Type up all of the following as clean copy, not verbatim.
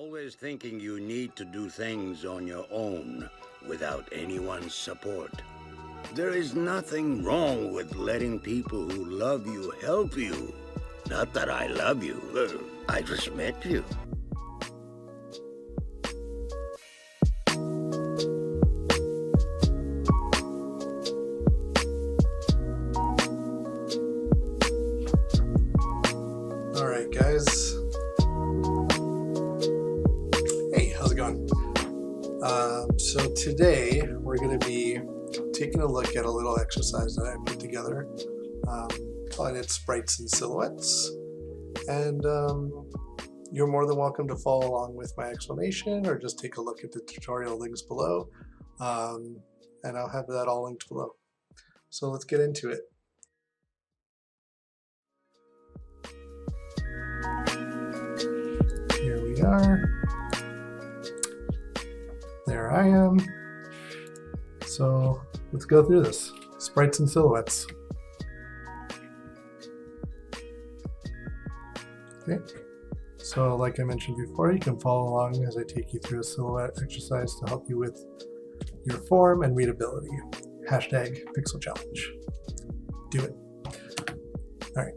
always thinking you need to do things on your own without anyone's support. There is nothing wrong with letting people who love you help you. Not that I love you, I just met you. Alright guys, hey, how's it going? So today we're going to be taking a look at a little exercise that I put together, calling it Sprites and Silhouettes, and you're more than welcome to follow along with my explanation or just take a look at the tutorial links below, and I'll have that all linked below. So let's get into it. Here we are. There I am. So let's go through this. Sprites and Silhouettes. Okay. So like I mentioned before, you can follow along as I take you through a silhouette exercise to help you with your form and readability. Hashtag Pixel Challenge. Do it. All right.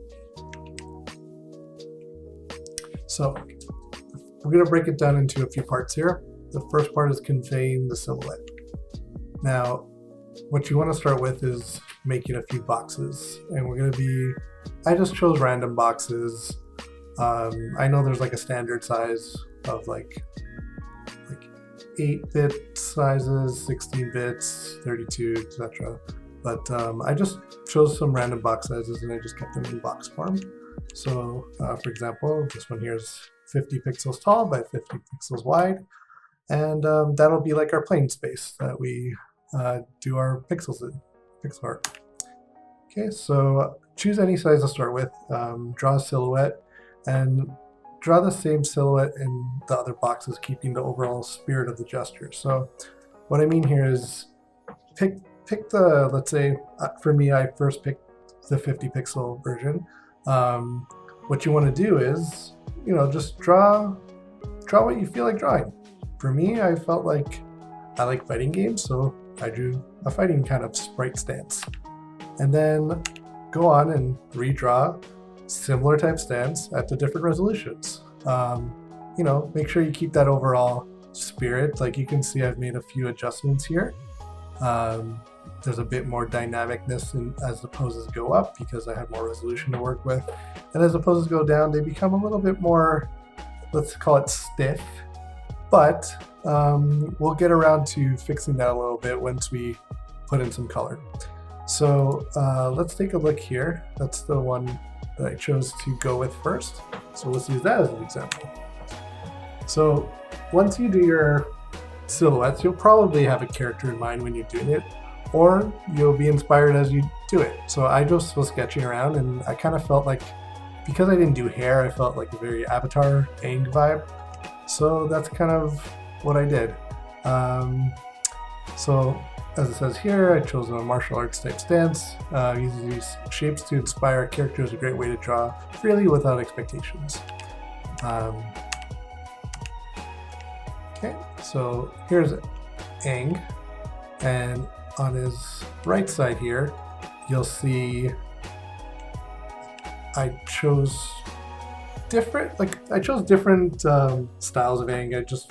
So we're going to break it down into a few parts here. The first part is conveying the silhouette. Now, what you want to start with is making a few boxes, and we're going to be, I just chose random boxes. I know there's like a standard size of like 8-bit sizes, 16 bits, 32, etc. But I just chose some random box sizes and I just kept them in box form. So for example, this one here is 50 pixels tall by 50 pixels wide, and that'll be like our plane space that we do our pixels in, pixel art. Okay, so choose any size to start with, draw a silhouette, and draw the same silhouette in the other boxes, keeping the overall spirit of the gesture. So what I mean here is pick the, let's say, for me, I first picked the 50 pixel version. What you want to do is, you know, just draw what you feel like drawing. For me, I felt like I like fighting games, so I drew a fighting kind of sprite stance. And then go on and redraw similar type stance at the different resolutions. You know, make sure you keep that overall spirit. Like you can see, I've made a few adjustments here. There's a bit more dynamicness as the poses go up because I have more resolution to work with. And as the poses go down, they become a little bit more, let's call it stiff. But we'll get around to fixing that a little bit once we put in some color. So let's take a look here. That's the one that I chose to go with first. So let's use that as an example. So once you do your silhouettes, you'll probably have a character in mind when you're doing it, or you'll be inspired as you do it. So I just was sketching around, and I kind of felt like, because I didn't do hair, I felt like a very Avatar Aang vibe. So that's kind of what I did. So as it says here, I chose a martial arts type stance. Using these shapes to inspire a character is a great way to draw freely without expectations. Okay, so here's Aang, and on his right side here, you'll see I chose different styles of Aang. I just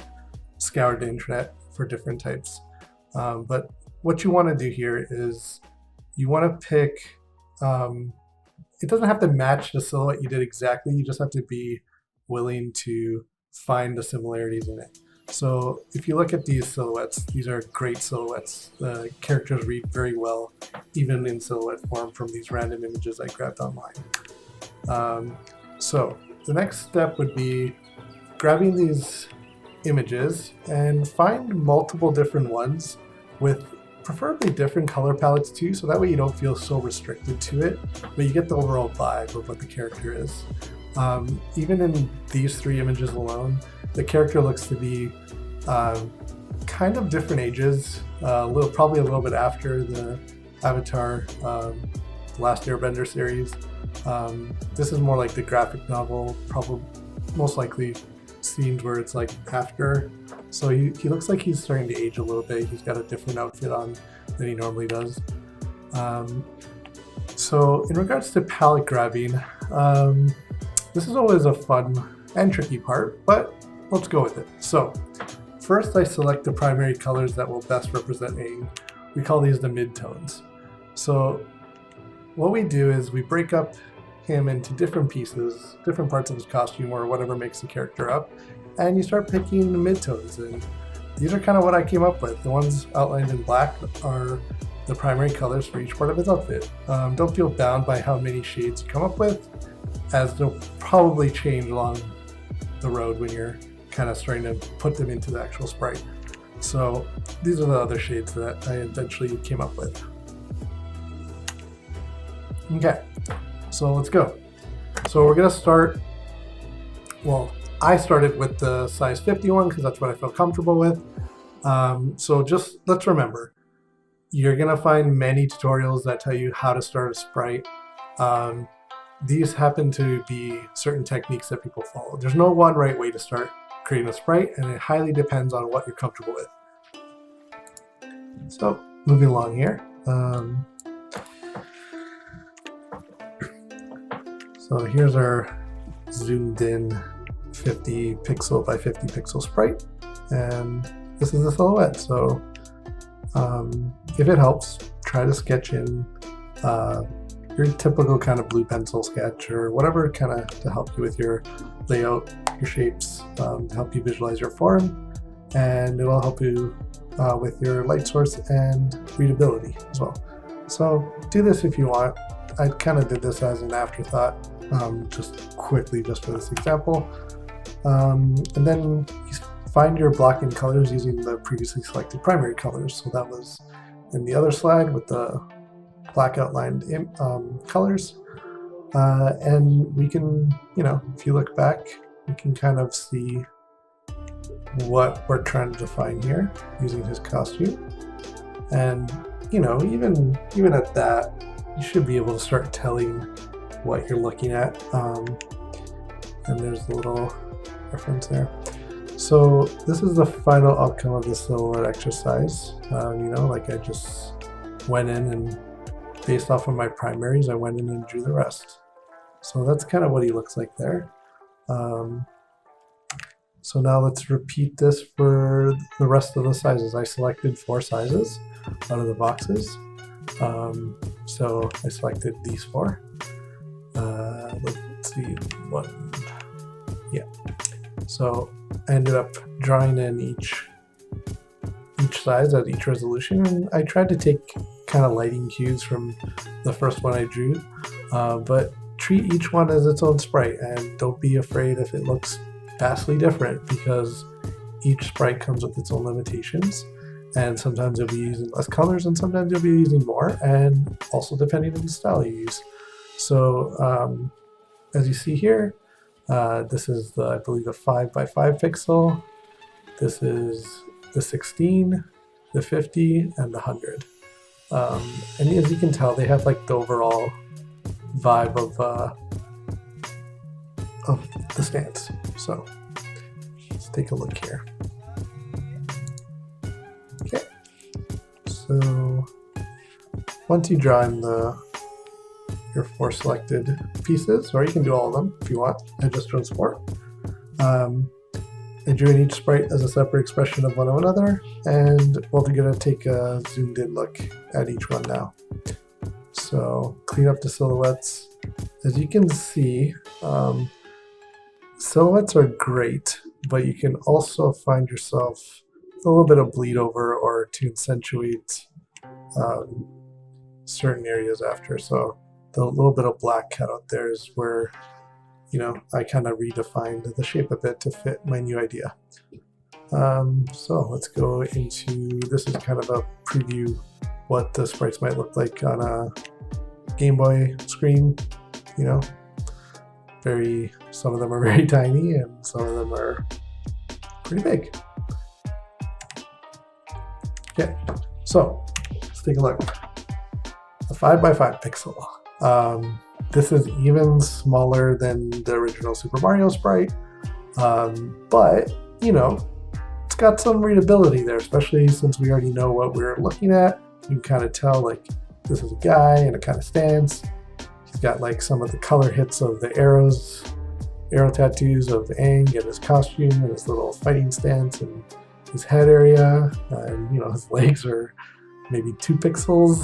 scoured the internet for different types. But what you want to do here is you want to pick, it doesn't have to match the silhouette you did exactly, you just have to be willing to find the similarities in it. So if you look at these silhouettes, these are great silhouettes. The characters read very well, even in silhouette form from these random images I grabbed online. So the next step would be grabbing these images and find multiple different ones with preferably different color palettes too, so that way you don't feel so restricted to it, but you get the overall vibe of what the character is. Even in these three images alone, the character looks to be kind of different ages, probably a little bit after the Avatar Last Airbender series. This is more like the graphic novel, probably most likely scenes where it's like after. So he looks like he's starting to age a little bit. He's got a different outfit on than he normally does. So in regards to palette grabbing, this is always a fun and tricky part, but let's go with it. So first I select the primary colors that will best represent we call these the midtones. So what we do is we break up him into different pieces, different parts of his costume or whatever makes the character up, and you start picking the midtones. And these are kind of what I came up with. The ones outlined in black are the primary colors for each part of his outfit. Don't feel bound by how many shades you come up with, as they'll probably change along the road when you're kind of starting to put them into the actual sprite. So these are the other shades that I eventually came up with. Okay, so let's go. So we're gonna start, well, I started with the size 51 because that's what I felt comfortable with. So just let's remember, you're gonna find many tutorials that tell you how to start a sprite. These happen to be certain techniques that people follow. There's no one right way to start creating a sprite, and it highly depends on what you're comfortable with. So moving along here. So here's our zoomed in 50 pixel by 50 pixel sprite, and this is the silhouette. So if it helps, try to sketch in your typical kind of blue pencil sketch or whatever kind of to help you with your layout, your shapes, to help you visualize your form, and it'll help you with your light source and readability as well. So do this if you want. I kind of did this as an afterthought, just quickly, just for this example. And then you find your blocking colors using the previously selected primary colors. So that was in the other slide with the black outlined colors. And we can, if you look back, you can kind of see what we're trying to define here using his costume. And, even at that, you should be able to start telling what you're looking at. And there's a little reference there. So this is the final outcome of the silhouette exercise. Like I just went in and based off of my primaries, I went in and drew the rest. So that's kind of what he looks like there. So now let's repeat this for the rest of the sizes. I selected 4 sizes out of the boxes. So I selected these 4. Let's see, one, yeah. So I ended up drawing in each size at each resolution, and I tried to take kind of lighting cues from the first one I drew, but treat each one as its own sprite, and don't be afraid if it looks vastly different, because each sprite comes with its own limitations, and sometimes you'll be using less colors and sometimes you'll be using more, and also depending on the style you use. So as you see here, this is I believe the 5 by 5 pixel. This is the 16, the 50, and the 100. And as you can tell, they have like the overall vibe of the stance. So let's take a look here. Okay. So once you draw in your 4 selected pieces, or you can do all of them if you want. I just chose 4. I drew in each sprite as a separate expression of one another, and we're going to take a zoomed in look at each one now. So clean up the silhouettes. As you can see, silhouettes are great, but you can also find yourself with a little bit of bleed over or to accentuate certain areas after. So the little bit of black cut out there is where, I kind of redefined the shape a bit to fit my new idea. So let's go into, this is kind of a preview what the sprites might look like on a Game Boy screen. Some of them are very tiny and some of them are pretty big. Okay, so let's take a look. A 5 by 5 pixel. This is even smaller than the original Super Mario sprite. But, you know, it's got some readability there, especially since we already know what we're looking at. You can kind of tell, like, this is a guy in a kind of stance. He's got like some of the color hits of the arrow tattoos of Aang and his costume and his little fighting stance and his head area, and you know, his legs are maybe 2 pixels.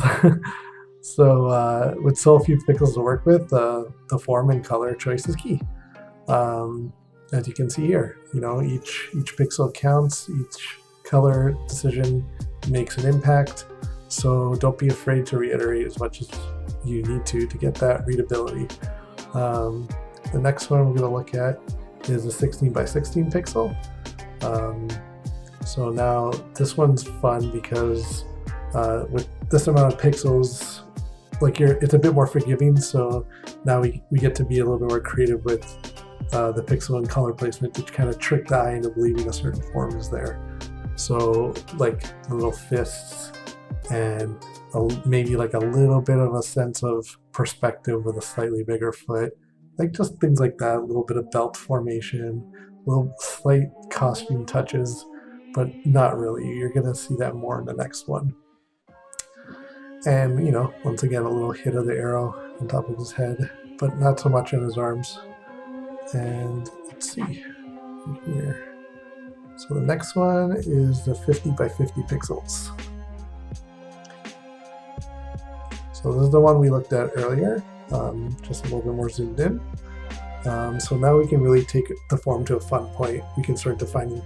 So with so few pixels to work with, the form and color choice is key. As you can see here, you know, each pixel counts, each color decision makes an impact. So don't be afraid to reiterate as much as you need to get that readability. The next one we're going to look at is a 16 by 16 pixel. So now this one's fun because with this amount of pixels, like it's a bit more forgiving. So now we get to be a little bit more creative with the pixel and color placement to kind of trick the eye into believing a certain form is there. So like the little fists and maybe like a little bit of a sense of perspective with a slightly bigger foot, like just things like that, a little bit of belt formation, little slight costume touches, but not really. You're gonna see that more in the next one. And you know, once again, a little hit of the arrow on top of his head, but not so much in his arms. And let's see here. So the next one is the 50 by 50 pixels. So this is the one we looked at earlier, just a little bit more zoomed in. So now we can really take the form to a fun point. We can start defining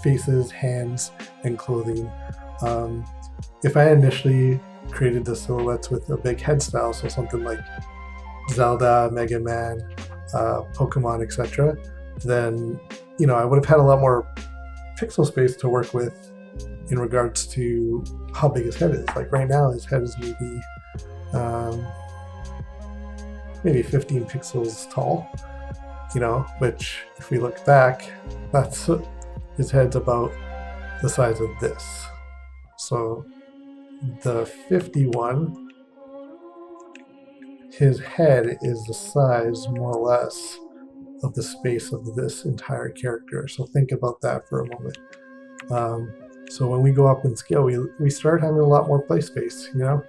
faces, hands, and clothing. If I initially created the silhouettes with a big head style, so something like Zelda, Mega Man, Pokemon, etc., then you know I would have had a lot more pixel space to work with in regards to how big his head is. Like right now, his head is maybe 15 pixels tall, you know, which if we look back, that's his head's about the size of this. So the 51, his head is the size more or less of the space of this entire character. So think about that for a moment. So when we go up in scale, we start having a lot more play space, you know.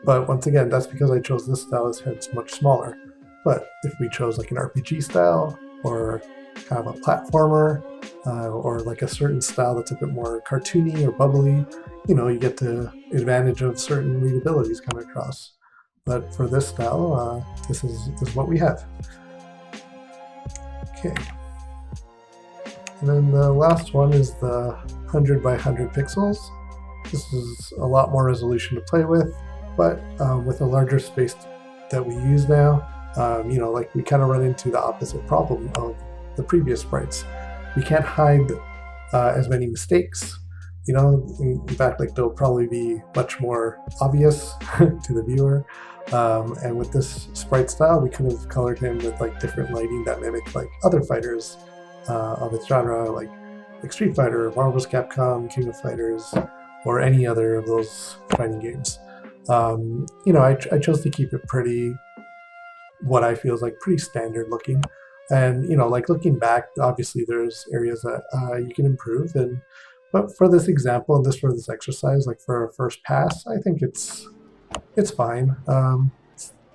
But once again, that's because I chose this style. His head's much smaller. But if we chose like an RPG style or kind of a platformer, or like a certain style that's a bit more cartoony or bubbly, you know, you get the advantage of certain readabilities coming across. But for this style, this is what we have. Okay. And then the last one is the 100 by 100 pixels. This is a lot more resolution to play with, but with a larger space that we use now, you know, like we kind of run into the opposite problem of the previous sprites. We can't hide as many mistakes, you know. In fact, like they'll probably be much more obvious to the viewer. And with this sprite style, we could have colored him with like different lighting that mimic like other fighters of its genre, like Street Fighter, Marvel vs. Capcom, King of Fighters, or any other of those fighting games. You know, I chose to keep it pretty, what I feel is like pretty standard looking. And, you know, like looking back, obviously there's areas that you can improve. But for this example and for this exercise, like for a first pass, I think it's fine.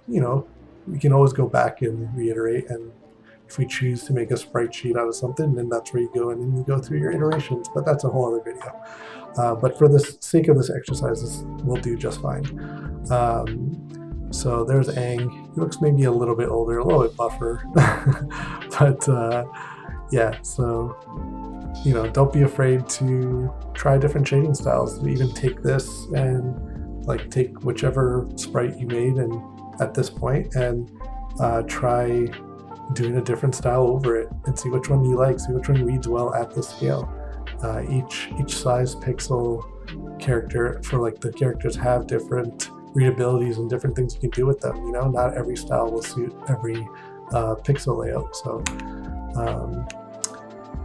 You know, we can always go back and reiterate, and if we choose to make a sprite sheet out of something, then that's where you go in and you go through your iterations, but that's a whole other video. But for the sake of this exercise, this will do just fine. So there's Aang. He looks maybe a little bit older, a little bit buffer, but yeah, so, you know, don't be afraid to try different shading styles. Even take this and like take whichever sprite you made and at this point and try doing a different style over it and see which one you like, see which one reads well at this scale. Each size pixel character, for like the characters have different readabilities and different things you can do with them. You know, not every style will suit every pixel layout. So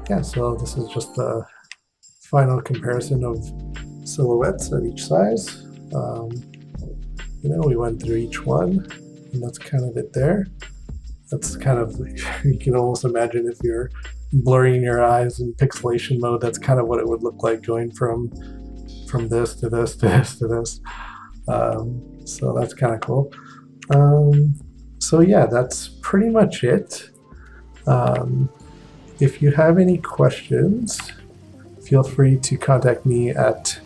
yeah, so this is just the final comparison of silhouettes at each size. You know, we went through each one, and that's kind of it there. That's kind of, you can almost imagine if you're blurring your eyes in pixelation mode, that's kind of what it would look like going from this to this to this to this. So that's kind of cool. So yeah, that's pretty much it. If you have any questions, feel free to contact me at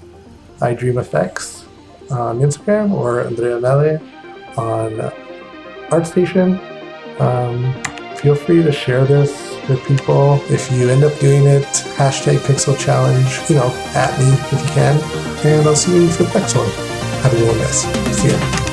iDreamFX on Instagram or Andrea Mele on ArtStation. Feel free to share this with people. If you end up doing it, hashtag Pixel Challenge, at me if you can. And I'll see you for the next one. Have a good one, guys. See ya.